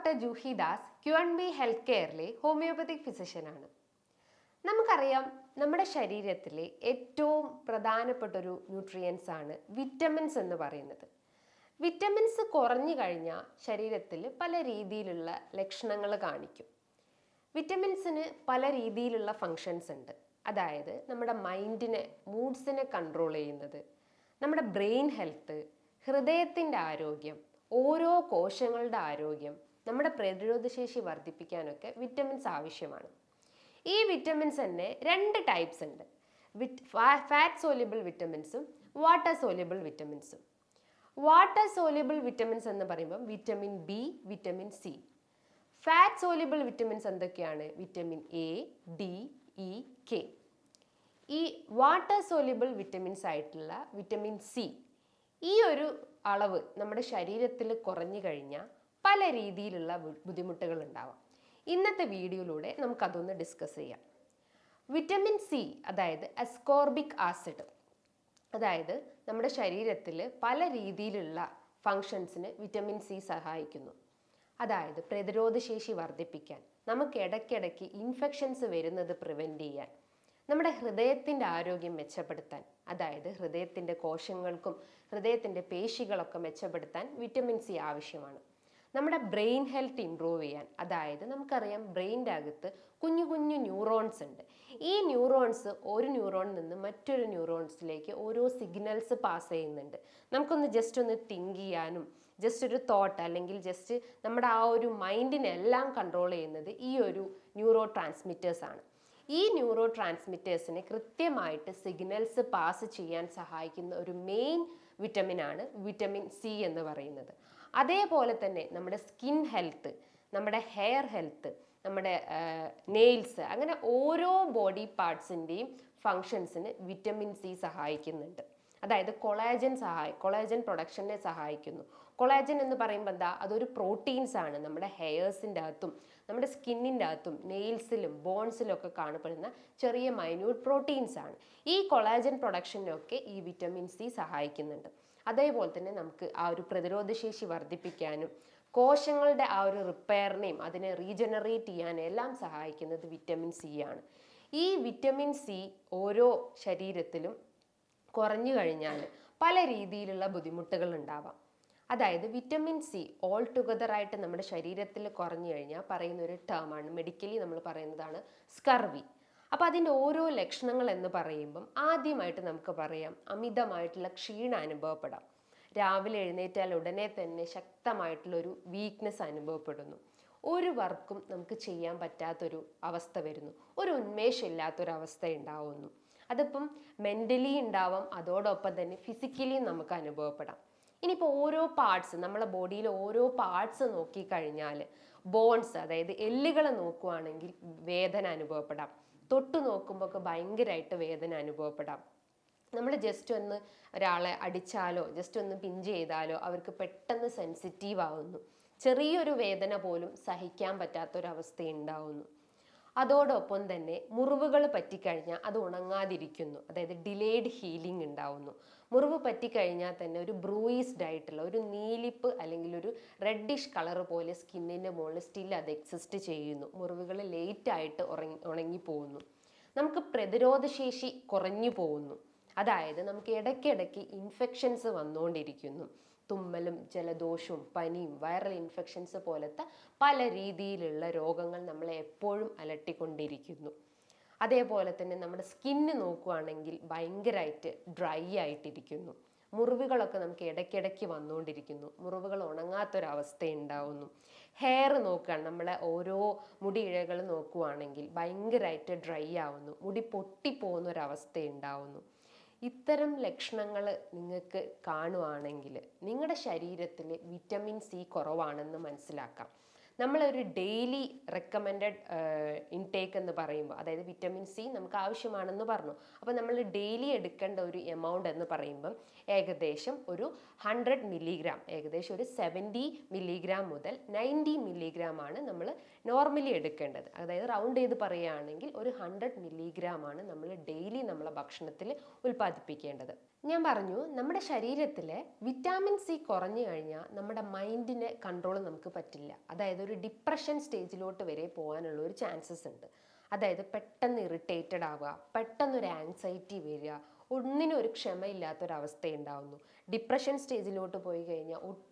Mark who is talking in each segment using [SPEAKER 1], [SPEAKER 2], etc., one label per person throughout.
[SPEAKER 1] Doctor Juhi Das Q&B health കെയറിലെ homeopathic ഫിസിഷ്യനാണ്. നമുക്കറിയാം, നമ്മുടെ ശരീരത്തിലെ ഏറ്റവും പ്രധാനപ്പെട്ട ഒരു ന്യൂട്രിയൻസ് ആണ് വിറ്റമിൻസ് എന്ന് പറയുന്നത്. വിറ്റമിൻസ് കുറഞ്ഞു കഴിഞ്ഞാൽ ശരീരത്തിൽ പല രീതിയിലുള്ള ലക്ഷണങ്ങൾ കാണിക്കും. വിറ്റമിൻസിന് പല രീതിയിലുള്ള ഫങ്ഷൻസ് ഉണ്ട്. അതായത് നമ്മുടെ മൈൻഡിനെ, മൂഡ്സിനെ കൺട്രോൾ ചെയ്യുന്നത്, നമ്മുടെ ബ്രെയിൻ ഹെൽത്ത്, ഹൃദയത്തിൻ്റെ ആരോഗ്യം, ഓരോ കോശങ്ങളുടെ ആരോഗ്യം, നമ്മുടെ പ്രതിരോധശേഷി വർദ്ധിപ്പിക്കാനൊക്കെ വിറ്റമിൻസ് ആവശ്യമാണ്. ഈ വിറ്റമിൻസ് തന്നെ രണ്ട് ടൈപ്സ് ഉണ്ട്. ഫാറ്റ് സോല്യുബിൾ വിറ്റമിൻസും വാട്ടർ സോല്യുബിൾ വിറ്റമിൻസും. വാട്ടർ സോല്യുബിൾ വിറ്റമിൻസ് എന്ന് പറയുമ്പോൾ vitamin B, vitamin C. Fat soluble vitamins എന്തൊക്കെയാണ്? Vitamin A, D, E, K. ഈ വാട്ടർ സോല്യുബിൾ വിറ്റമിൻസ് ആയിട്ടുള്ള വിറ്റമിൻ സി, ഈ ഒരു അളവ് നമ്മുടെ ശരീരത്തിൽ കുറഞ്ഞു കഴിഞ്ഞാൽ പല രീതിയിലുള്ള ബുദ്ധിമുട്ടുകൾ ഉണ്ടാവാം. ഇന്നത്തെ വീഡിയോയിലൂടെ നമുക്കതൊന്ന് ഡിസ്കസ് ചെയ്യാം. വിറ്റമിൻ സി, അതായത് അസ്കോർബിക് ആസിഡ്, അതായത് നമ്മുടെ ശരീരത്തിൽ പല രീതിയിലുള്ള ഫങ്ഷൻസിന് വിറ്റമിൻ സി സഹായിക്കുന്നു. അതായത് പ്രതിരോധശേഷി വർദ്ധിപ്പിക്കാൻ, നമുക്ക് ഇടയ്ക്കിടയ്ക്ക് ഇൻഫെക്ഷൻസ് വരുന്നത് പ്രിവെൻറ്റ് ചെയ്യാൻ, നമ്മുടെ ഹൃദയത്തിൻ്റെ ആരോഗ്യം മെച്ചപ്പെടുത്താൻ, അതായത് ഹൃദയത്തിൻ്റെ കോശങ്ങൾക്കും ഹൃദയത്തിൻ്റെ പേശികളൊക്കെ മെച്ചപ്പെടുത്താൻ വിറ്റമിൻ സി ആവശ്യമാണ്. നമ്മുടെ ബ്രെയിൻ ഹെൽത്ത് ഇംപ്രൂവ് ചെയ്യാൻ, അതായത് നമുക്കറിയാം ബ്രെയിൻ്റെ അകത്ത് കുഞ്ഞു കുഞ്ഞു ന്യൂറോൺസ് ഉണ്ട്. ഈ ന്യൂറോൺസ് ഒരു ന്യൂറോണിൽ നിന്ന് മറ്റൊരു ന്യൂറോൺസിലേക്ക് ഓരോ സിഗ്നൽസ് പാസ് ചെയ്യുന്നുണ്ട്. നമുക്കൊന്ന് ജസ്റ്റ് ഒന്ന് തിങ്ക് ചെയ്യാനും, ജസ്റ്റ് ഒരു തോട്ട് അല്ലെങ്കിൽ ജസ്റ്റ് നമ്മുടെ ആ ഒരു മൈൻഡിനെല്ലാം കൺട്രോൾ ചെയ്യുന്നത് ഈ ഒരു ന്യൂറോ ട്രാൻസ്മിറ്റേഴ്സ് ആണ്. ഈ ന്യൂറോ ട്രാൻസ്മിറ്റേഴ്സിനെ കൃത്യമായിട്ട് സിഗ്നൽസ് പാസ് ചെയ്യാൻ സഹായിക്കുന്ന ഒരു മെയിൻ വിറ്റമിനാണ് വിറ്റമിൻ സി എന്ന് പറയുന്നത്. അതേപോലെ തന്നെ നമ്മുടെ സ്കിൻ ഹെൽത്ത്, നമ്മുടെ ഹെയർ ഹെൽത്ത്, നമ്മുടെ നെയിൽസ്, അങ്ങനെ ഓരോ ബോഡി പാർട്സിൻ്റെയും ഫങ്ഷൻസിന് വിറ്റമിൻ സി സഹായിക്കുന്നുണ്ട്. അതായത് കൊളാജൻ പ്രൊഡക്ഷനെ സഹായിക്കുന്നു. കൊളാജൻ എന്ന് പറയുമ്പോൾ എന്താ? അതൊരു പ്രോട്ടീൻസ് ആണ്. നമ്മുടെ ഹെയർസിൻ്റെ അകത്തും നമ്മുടെ സ്കിന്നിൻ്റെ അകത്തും നെയിൽസിലും ബോൺസിലും ഒക്കെ കാണപ്പെടുന്ന ചെറിയ മൈന്യൂട്ട് പ്രോട്ടീൻസ് ആണ്. ഈ കൊളാജൻ പ്രൊഡക്ഷനൊക്കെ ഈ വിറ്റമിൻ സി സഹായിക്കുന്നുണ്ട്. അതേപോലെ തന്നെ നമുക്ക് ആ ഒരു പ്രതിരോധശേഷി വർദ്ധിപ്പിക്കാനും കോശങ്ങളുടെ ആ ഒരു റിപ്പയറിനെയും അതിനെ റീജനറേറ്റ് ചെയ്യാനും എല്ലാം സഹായിക്കുന്നത് വിറ്റമിൻ സി ആണ്. ഈ വിറ്റമിൻ സി ഓരോ ശരീരത്തിലും കുറഞ്ഞു കഴിഞ്ഞാൽ പല രീതിയിലുള്ള ബുദ്ധിമുട്ടുകൾ ഉണ്ടാവാം. അതായത് വിറ്റമിൻ സി ഓൾ ടുഗദർ ആയിട്ട് നമ്മുടെ ശരീരത്തിൽ കുറഞ്ഞു കഴിഞ്ഞാൽ പറയുന്ന ഒരു ടേമാണ്, മെഡിക്കലി നമ്മൾ പറയുന്നതാണ് സ്കർവി. അപ്പോൾ അതിൻ്റെ ഓരോ ലക്ഷണങ്ങൾ എന്ന് പറയുമ്പം ആദ്യമായിട്ട് നമുക്ക് പറയാം, അമിതമായിട്ടുള്ള ക്ഷീണം അനുഭവപ്പെടാം. രാവിലെ എഴുന്നേറ്റാൽ ഉടനെ തന്നെ ശക്തമായിട്ടുള്ളൊരു വീക്ക്നെസ് അനുഭവപ്പെടുന്നു. ഒരു വർക്കും നമുക്ക് ചെയ്യാൻ പറ്റാത്തൊരു അവസ്ഥ വരുന്നു. ഒരു ഉന്മേഷമില്ലാത്തൊരവസ്ഥ ഉണ്ടാവുന്നു. അതിപ്പം മെൻ്റലി ഉണ്ടാവാം, അതോടൊപ്പം തന്നെ ഫിസിക്കലിയും നമുക്ക് അനുഭവപ്പെടാം. ഇനിയിപ്പോൾ ഓരോ പാർട്സ്, നമ്മളെ ബോഡിയിലെ ഓരോ പാർട്സ് നോക്കിക്കഴിഞ്ഞാൽ ബോൺസ്, അതായത് എല്ലുകൾ നോക്കുവാണെങ്കിൽ വേദന അനുഭവപ്പെടാം. തൊട്ട് നോക്കുമ്പോൾ ഒക്കെ ഭയങ്കരമായിട്ട് വേദന അനുഭവപ്പെടാം. നമ്മൾ ജസ്റ്റ് ഒന്ന് ഒരാളെ അടിച്ചാലോ ജസ്റ്റ് ഒന്ന് പിഞ്ച് ചെയ്താലോ അവർക്ക് പെട്ടെന്ന് സെൻസിറ്റീവ് ആവുന്നു. ചെറിയൊരു വേദന പോലും സഹിക്കാൻ പറ്റാത്തൊരവസ്ഥ ഉണ്ടാവുന്നു. അതോടൊപ്പം തന്നെ മുറിവുകൾ പറ്റിക്കഴിഞ്ഞാൽ അത് ഉണങ്ങാതിരിക്കുന്നു. അതായത് ഡിലേഡ് ഹീലിംഗ് ഉണ്ടാവുന്നു. മുറിവ് പറ്റിക്കഴിഞ്ഞാൽ തന്നെ ഒരു ബ്രൂയിസ്ഡ് ആയിട്ടുള്ള ഒരു നീലിപ്പ് അല്ലെങ്കിൽ ഒരു റെഡിഷ് കളർ പോലെ സ്കിന്നിൻ്റെ മുകളിൽ സ്റ്റിൽ അത് എക്സിസ്റ്റ് ചെയ്യുന്നു. മുറിവുകൾ ലേറ്റായിട്ട് ഉണങ്ങിപ്പോകുന്നു. നമുക്ക് പ്രതിരോധശേഷി കുറഞ്ഞു പോകുന്നു. അതായത് നമുക്ക് ഇടയ്ക്കിടയ്ക്ക് ഇൻഫെക്ഷൻസ് വന്നുകൊണ്ടിരിക്കുന്നു. തുമ്മലും ജലദോഷവും പനിയും വൈറൽ ഇൻഫെക്ഷൻസ് പോലത്തെ പല രീതിയിലുള്ള രോഗങ്ങൾ നമ്മളെ എപ്പോഴും അലട്ടിക്കൊണ്ടിരിക്കുന്നു. അതേപോലെ തന്നെ നമ്മുടെ സ്കിന്ന് നോക്കുകയാണെങ്കിൽ ഭയങ്കരമായിട്ട് ഡ്രൈ ആയിട്ടിരിക്കുന്നു. മുറിവുകളൊക്കെ നമുക്ക് ഇടയ്ക്കിടയ്ക്ക് വന്നുകൊണ്ടിരിക്കുന്നു. മുറിവുകൾ ഉണങ്ങാത്തൊരവസ്ഥ ഉണ്ടാവുന്നു. ഹെയർ നോക്കുകയാണ്, നമ്മളെ ഓരോ മുടി ഇഴകൾ നോക്കുകയാണെങ്കിൽ ഭയങ്കരമായിട്ട് ഡ്രൈ ആവുന്നു. മുടി പൊട്ടിപ്പോകുന്നൊരവസ്ഥ ഉണ്ടാവുന്നു. ഇത്തരം ലക്ഷണങ്ങൾ നിങ്ങൾക്ക് കാണുവാണെങ്കിൽ നിങ്ങളുടെ ശരീരത്തിൽ വിറ്റമിൻ സി കുറവാണെന്ന് മനസ്സിലാക്കാം. നമ്മളൊരു ഡെയിലി റെക്കമെൻഡഡ് ഇൻടേക്ക് എന്ന് പറയുമ്പോൾ, അതായത് വിറ്റമിൻ സി നമുക്ക് ആവശ്യമാണെന്ന് പറഞ്ഞു. അപ്പോൾ നമ്മൾ ഡെയിലി എടുക്കേണ്ട ഒരു എമൗണ്ട് എന്ന് പറയുമ്പം ഏകദേശം ഒരു 100 മില്ലിഗ്രാം, ഏകദേശം ഒരു 70 മില്ലിഗ്രാം മുതൽ 90 മില്ലിഗ്രാം ആണ് നമ്മൾ നോർമലി എടുക്കേണ്ടത്. അതായത് റൗണ്ട് ചെയ്ത് പറയുകയാണെങ്കിൽ ഒരു 100 മില്ലിഗ്രാം ആണ് നമ്മൾ ഡെയിലി നമ്മളെ ഭക്ഷണത്തിൽ ഉൽപ്പാദിപ്പിക്കേണ്ടത്. ഞാൻ പറഞ്ഞു നമ്മുടെ ശരീരത്തിലെ വിറ്റാമിൻ സി കുറഞ്ഞു കഴിഞ്ഞാൽ നമ്മുടെ മൈൻഡിനെ കൺട്രോൾ നമുക്ക് പറ്റില്ല. അതായത് ഒരു ഡിപ്രഷൻ സ്റ്റേജിലോട്ട് വരെ പോകാനുള്ള ഒരു ചാൻസസ് ഉണ്ട്. അതായത് പെട്ടെന്ന് ഇറിറ്റേറ്റഡ് ആവുക, പെട്ടെന്നൊരു ആങ്സൈറ്റി വരിക, ഒന്നിനും ഒരു ക്ഷമയില്ലാത്തൊരവസ്ഥ ഉണ്ടാവുന്നു. ഡിപ്രഷൻ സ്റ്റേജിലോട്ട് പോയി കഴിഞ്ഞാൽ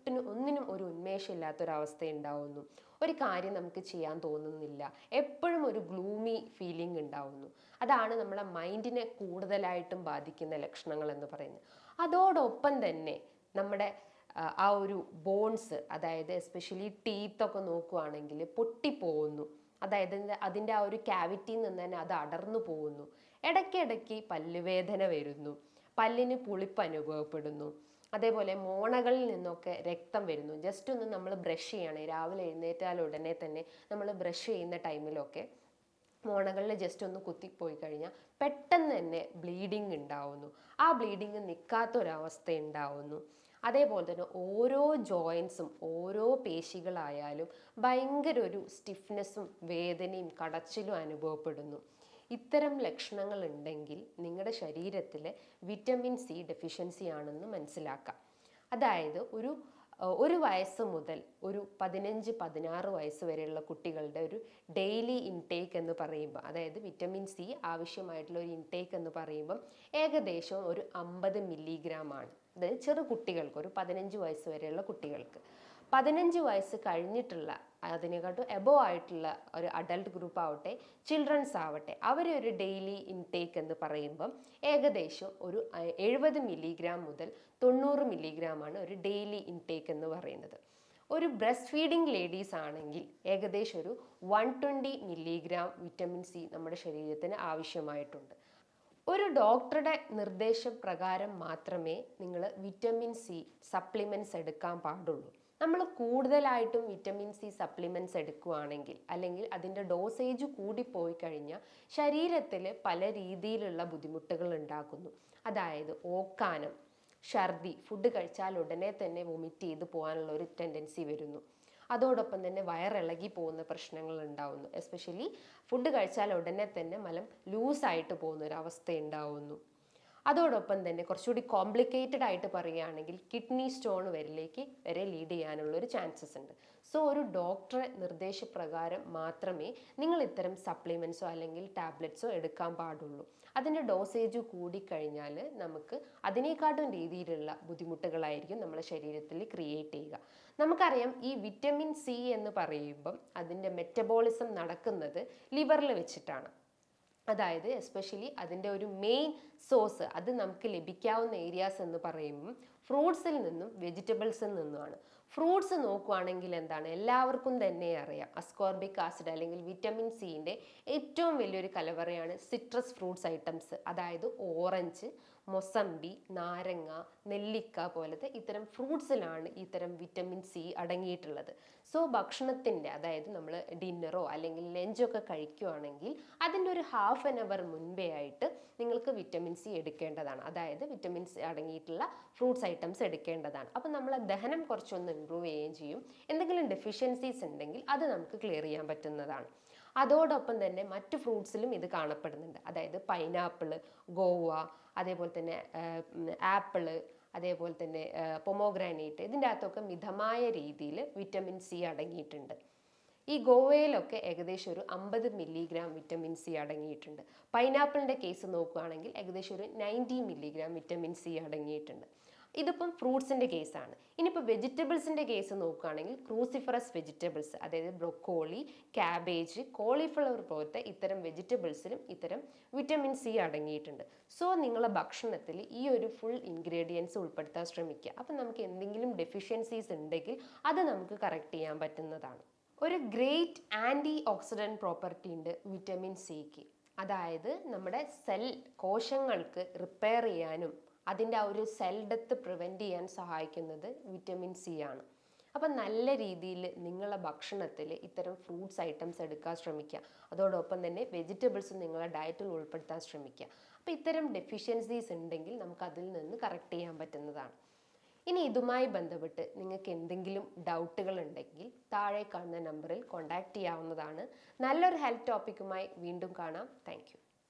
[SPEAKER 1] ഒന്നിനും ഒരു ഉന്മേഷം ഇല്ലാത്തൊരവസ്ഥ ഉണ്ടാവുന്നു. ഒരു കാര്യം നമുക്ക് ചെയ്യാൻ തോന്നുന്നില്ല, എപ്പോഴും ഒരു ഗ്ലൂമി ഫീലിംഗ് ഉണ്ടാവുന്നു. അതാണ് നമ്മളെ മൈൻഡിനെ കൂടുതലായിട്ടും ബാധിക്കുന്ന ലക്ഷണങ്ങൾ എന്ന് പറയുന്നത്. അതോടൊപ്പം തന്നെ നമ്മുടെ ആ ഒരു ബോൺസ്, അതായത് എസ്പെഷ്യലി ടീത്തൊക്കെ നോക്കുകയാണെങ്കിൽ പൊട്ടിപ്പോകുന്നു. അതായത് അതിൻ്റെ ആ ഒരു ക്യാവിറ്റിയിൽ നിന്ന് തന്നെ അത് അടർന്നു പോകുന്നു. ഇടയ്ക്കിടയ്ക്ക് പല്ലുവേദന വരുന്നു, പല്ലിന് പുളിപ്പ് അനുഭവപ്പെടുന്നു. അതേപോലെ മോണകളിൽ നിന്നൊക്കെ രക്തം വരുന്നു. ജസ്റ്റ് ഒന്ന് നമ്മൾ ബ്രഷ് ചെയ്യണേ, രാവിലെ എഴുന്നേറ്റാൽ ഉടനെ തന്നെ നമ്മൾ ബ്രഷ് ചെയ്യുന്ന ടൈമിലൊക്കെ മോണകളിൽ ജസ്റ്റ് ഒന്ന് കുത്തിപ്പോയി കഴിഞ്ഞാൽ പെട്ടെന്ന് തന്നെ ബ്ലീഡിങ് ഉണ്ടാവുന്നു. ആ ബ്ലീഡിങ് നിൽക്കാത്തൊരവസ്ഥ ഉണ്ടാവുന്നു. അതേപോലെ തന്നെ ഓരോ ജോയിൻസും ഓരോ പേശികളായാലും ഭയങ്കര ഒരു സ്റ്റിഫ്നെസ്സും വേദനയും കടച്ചിലും അനുഭവപ്പെടുന്നു. ഇത്തരം ലക്ഷണങ്ങൾ ഉണ്ടെങ്കിൽ നിങ്ങളുടെ ശരീരത്തിലെ വിറ്റമിൻ സി ഡെഫിഷ്യൻസി ആണെന്ന് മനസ്സിലാക്കാം. അതായത് ഒരു വയസ്സ് മുതൽ ഒരു 15-16 വയസ്സ് വരെയുള്ള കുട്ടികളുടെ ഒരു ഡെയിലി ഇൻടേക്ക് എന്ന് പറയുമ്പോൾ, അതായത് വിറ്റമിൻ സി ആവശ്യമായിട്ടുള്ള ഒരു ഇൻടേക്ക് എന്ന് പറയുമ്പം ഏകദേശം ഒരു 50 മില്ലിഗ്രാം ആണ്. അതായത് ചെറു കുട്ടികൾക്ക്, ഒരു 15 വയസ്സ് വരെയുള്ള കുട്ടികൾക്ക്. 15 വയസ്സ് കഴിഞ്ഞിട്ടുള്ള, അതിനെക്കാട്ടും എബോവ് ആയിട്ടുള്ള ഒരു അഡൽട്ട് ഗ്രൂപ്പ് ആവട്ടെ, ചിൽഡ്രൻസ് ആവട്ടെ, അവരെ ഒരു ഡെയിലി ഇൻടേക്ക് എന്ന് പറയുമ്പം ഏകദേശം ഒരു 70 മില്ലിഗ്രാം മുതൽ 90 മില്ലിഗ്രാം ആണ് ഒരു ഡെയിലി ഇൻടേക്ക് എന്ന് പറയുന്നത്. ഒരു ബ്രസ്റ്റ് ഫീഡിങ് ലേഡീസ് ആണെങ്കിൽ ഏകദേശം ഒരു 120 മില്ലിഗ്രാം വിറ്റമിൻ സി നമ്മുടെ ശരീരത്തിന് ആവശ്യമായിട്ടുണ്ട്. ഒരു ഡോക്ടറുടെ നിർദ്ദേശപ്രകാരം മാത്രമേ നിങ്ങൾ വിറ്റമിൻ സി സപ്ലിമെൻറ്റ്സ് എടുക്കാൻ പാടുള്ളൂ. നമ്മൾ കൂടുതലായിട്ടും വിറ്റമിൻ സി സപ്ലിമെൻറ്റ്സ് എടുക്കുകയാണെങ്കിൽ, അല്ലെങ്കിൽ അതിൻ്റെ ഡോസേജ് കൂടിപ്പോയി കഴിഞ്ഞാൽ ശരീരത്തിൽ പല രീതിയിലുള്ള ബുദ്ധിമുട്ടുകൾ ഉണ്ടാക്കുന്നു. അതായത് ഓക്കാനം, ഛർദി, ഫുഡ് കഴിച്ചാൽ ഉടനെ തന്നെ വൊമിറ്റ് ചെയ്ത് പോകാനുള്ള ഒരു ടെൻഡൻസി വരുന്നു. അതോടൊപ്പം തന്നെ വയറിളകി പോകുന്ന പ്രശ്നങ്ങൾ ഉണ്ടാവുന്നു. എസ്പെഷ്യലി ഫുഡ് കഴിച്ചാൽ ഉടനെ തന്നെ മലം ലൂസായിട്ട് പോകുന്ന ഒരു അവസ്ഥ ഉണ്ടാവുന്നു. അതോടൊപ്പം തന്നെ കുറച്ചുകൂടി കോംപ്ലിക്കേറ്റഡ് ആയിട്ട് പറയുകയാണെങ്കിൽ കിഡ്നി സ്റ്റോൺ വരെ ലീഡ് ചെയ്യാനുള്ള ഒരു ചാൻസസ് ഉണ്ട്. സോ ഒരു ഡോക്ടറെ നിർദ്ദേശപ്രകാരം മാത്രമേ നിങ്ങൾ ഇത്തരം സപ്ലിമെൻറ്റ്സോ അല്ലെങ്കിൽ ടാബ്ലറ്റ്സോ എടുക്കാൻ പാടുള്ളൂ. അതിൻ്റെ ഡോസേജ് കൂടിക്കഴിഞ്ഞാൽ നമുക്ക് അതിനേക്കാട്ടും രീതിയിലുള്ള ബുദ്ധിമുട്ടുകളായിരിക്കും നമ്മുടെ ശരീരത്തിൽ ക്രിയേറ്റ് ചെയ്യുക. നമുക്കറിയാം, ഈ വിറ്റമിൻ സി എന്ന് പറയുമ്പം അതിൻ്റെ മെറ്റബോളിസം നടക്കുന്നത് ലിവറിൽ വെച്ചിട്ടാണ്. അതായത് എസ്പെഷ്യലി അതിൻ്റെ ഒരു മെയിൻ സോഴ്സ്, അത് നമുക്ക് ലഭിക്കാവുന്ന ഏരിയാസ് എന്ന് പറയുമ്പം ഫ്രൂട്ട്സിൽ നിന്നും വെജിറ്റബിൾസിൽ നിന്നുമാണ്. ഫ്രൂട്ട്സ് നോക്കുകയാണെങ്കിൽ എന്താണ്, എല്ലാവർക്കും തന്നെ അറിയാം, അസ്കോർബിക് ആസിഡ് അല്ലെങ്കിൽ വിറ്റമിൻ സിൻ്റെ ഏറ്റവും വലിയൊരു കലവറയാണ് സിട്രസ് ഫ്രൂട്ട്സ് ഐറ്റംസ്. അതായത് ഓറഞ്ച്, മൊസമ്പി, നാരങ്ങ, നെല്ലിക്ക പോലത്തെ ഇത്തരം ഫ്രൂട്ട്സിലാണ് ഇത്തരം വിറ്റമിൻ സി അടങ്ങിയിട്ടുള്ളത്. സോ ഭക്ഷണത്തിൻ്റെ, അതായത് നമ്മൾ ഡിന്നറോ അല്ലെങ്കിൽ ലഞ്ചൊക്കെ കഴിക്കുകയാണെങ്കിൽ അതിൻ്റെ ഒരു ഹാഫ് ആൻ അവർ മുൻപേ ആയിട്ട് നിങ്ങൾക്ക് വിറ്റമിൻ സി എടുക്കേണ്ടതാണ്. അതായത് വിറ്റമിൻ സി അടങ്ങിയിട്ടുള്ള ഫ്രൂട്ട്സ് ഐറ്റംസ് എടുക്കേണ്ടതാണ്. അപ്പം നമ്മളെ ദഹനം കുറച്ചൊന്ന് ഇമ്പ്രൂവ് ചെയ്യുകയും ചെയ്യും. എന്തെങ്കിലും ഡെഫിഷ്യൻസീസ് ഉണ്ടെങ്കിൽ അത് നമുക്ക് ക്ലിയർ ചെയ്യാൻ പറ്റുന്നതാണ്. അതോടൊപ്പം തന്നെ മറ്റ് ഫ്രൂട്ട്സിലും ഇത് കാണപ്പെടുന്നുണ്ട്. അതായത് പൈനാപ്പിള്, ഗോവ, അതേപോലെ തന്നെ ആപ്പിള്, അതേപോലെ തന്നെ പൊമോഗ്രാനൈറ്റ്, ഇതിൻ്റെ അകത്തൊക്കെ മിതമായ രീതിയിൽ വിറ്റമിൻ സി അടങ്ങിയിട്ടുണ്ട്. ഈ ഗോവയിലൊക്കെ ഏകദേശം ഒരു 50 മില്ലിഗ്രാം വിറ്റമിൻ സി അടങ്ങിയിട്ടുണ്ട്. പൈനാപ്പിളിൻ്റെ കേസ് നോക്കുകയാണെങ്കിൽ ഏകദേശം ഒരു 90 മില്ലിഗ്രാം വിറ്റമിൻ സി അടങ്ങിയിട്ടുണ്ട്. ഇതിപ്പം ഫ്രൂട്ട്സിൻ്റെ കേസാണ്. ഇനിയിപ്പോൾ വെജിറ്റബിൾസിൻ്റെ കേസ് നോക്കുകയാണെങ്കിൽ ക്രൂസിഫറസ് വെജിറ്റബിൾസ്, അതായത് ബ്രൊക്കോളി, ക്യാബേജ്, കോളിഫ്ലവർ പോലത്തെ ഇത്തരം വെജിറ്റബിൾസിലും ഇത്തരം വിറ്റമിൻ സി അടങ്ങിയിട്ടുണ്ട്. സോ നിങ്ങളെ ഭക്ഷണത്തിൽ ഈ ഒരു ഫുൾ ഇൻഗ്രീഡിയൻസ് ഉൾപ്പെടുത്താൻ ശ്രമിക്കുക. അപ്പം നമുക്ക് എന്തെങ്കിലും ഡെഫിഷ്യൻസീസ് ഉണ്ടെങ്കിൽ അത് നമുക്ക് കറക്റ്റ് ചെയ്യാൻ പറ്റുന്നതാണ്. ഒരു ഗ്രേറ്റ് ആൻറ്റി ഓക്സിഡൻറ്റ് പ്രോപ്പർട്ടി ഉണ്ട് വിറ്റമിൻ സിക്ക്. അതായത് നമ്മുടെ കോശങ്ങൾക്ക് റിപ്പയർ ചെയ്യാനും അതിൻ്റെ ആ ഒരു സെൽ ഡെത്ത് പ്രിവെൻറ്റ് ചെയ്യാൻ സഹായിക്കുന്നത് വിറ്റമിൻ സി ആണ്. അപ്പം നല്ല രീതിയിൽ നിങ്ങളുടെ ഭക്ഷണത്തിൽ ഇത്തരം ഫ്രൂട്ട്സ് ഐറ്റംസ് എടുക്കാൻ ശ്രമിക്കുക. അതോടൊപ്പം തന്നെ വെജിറ്റബിൾസ് നിങ്ങളുടെ ഡയറ്റിൽ ഉൾപ്പെടുത്താൻ ശ്രമിക്കുക. അപ്പോൾ ഇത്തരം ഡെഫിഷ്യൻസീസ് ഉണ്ടെങ്കിൽ നമുക്ക് അതിൽ നിന്ന് കറക്റ്റ് ചെയ്യാൻ പറ്റുന്നതാണ്. ഇനി ഇതുമായി ബന്ധപ്പെട്ട് നിങ്ങൾക്ക് എന്തെങ്കിലും ഡൗട്ടുകൾ ഉണ്ടെങ്കിൽ താഴെ കാണുന്ന നമ്പറിൽ കോൺടാക്റ്റ് ചെയ്യാവുന്നതാണ്. നല്ലൊരു ഹെൽത്ത് ടോപ്പിക്കുമായി വീണ്ടും കാണാം. Thank you.